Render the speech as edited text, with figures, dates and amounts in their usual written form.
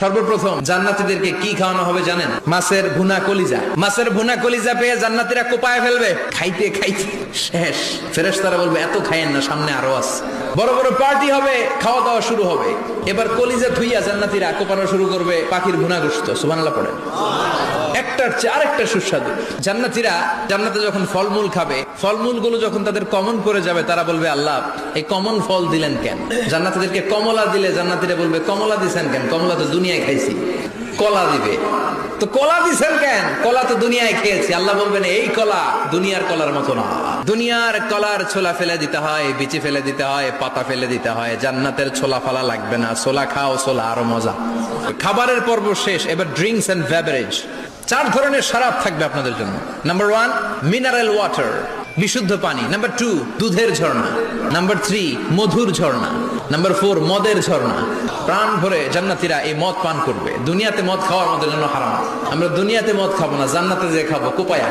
সর্বপ্রথম জান্নাতীদেরকে কি খাওয়ানো হবে জানেন? মাছের ভুনা কলিজা। মাছের ভুনা কলিজা পেয়ে জান্নাতীরা কোপায় ফেলবে, খাইতে খাইতে শেষ। ফেরেশতারা বলবে এত খাইয়েন না, সামনে আরো আছে। বড় বড় পার্টি হবে, খাওয়া দাওয়া শুরু হবে। এবার কলিজা ধুইয়া জান্নাতীরা কোপানো শুরু করবে পাখির ভুনা গোশত। সুবহানাল্লাহ পড়েন। একটার চেয়ে আরেকটা সুস্বাদু। জান্নাতীরা জান্নাতে যখন ফলমূল খাবে, ফলমূলগুলো যখন তাদের কমন করে যাবে, তারা বলবে আল্লাহ এই কমন ফল দিলেন কেন? জান্নাতীদেরকে কমলা দিলে জান্নাতীরা বলবে কমলা দিছেন কেন? কমলা তো দুনিয়ায় খাইছি। কলা দিবে, তো কলা দিছেন কেন? কলা তো দুনিয়ায় খেয়েছি। আল্লাহ বলবেন এই কলা দুনিয়ার কলার মতো না। দুনিয়ার কলার ছোলা ফেলে দিতে হয়, বিচি ফেলে দিতে হয়, পাতা ফেলে দিতে হয়। জান্নাতের ছোলা ফালা লাগবে না। ছোলা খাও, ছোলা আরো মজা। খাবারের পর্ব শেষ, এবার ড্রিঙ্কস এন্ড বেভারেজ। 4 ধরনের শরাব থাকবে আপনাদের জন্য। নাম্বার 1 মিনারেল ওয়াটার, বিশুদ্ধ পানি। নাম্বার 2 দুধের ঝর্ণা। নাম্বার 3 মধুর ঝর্ণা। নাম্বার 4 মদের ঝর্ণা। প্রাণ ভরে জান্নাতীরা এই মদ পান করবে। দুনিয়াতে মদ খাওয়া আমাদের জন্য হারাম। আমরা দুনিয়াতে মদ খাবো না, জান্নাতে যে খাবো কোপায়া।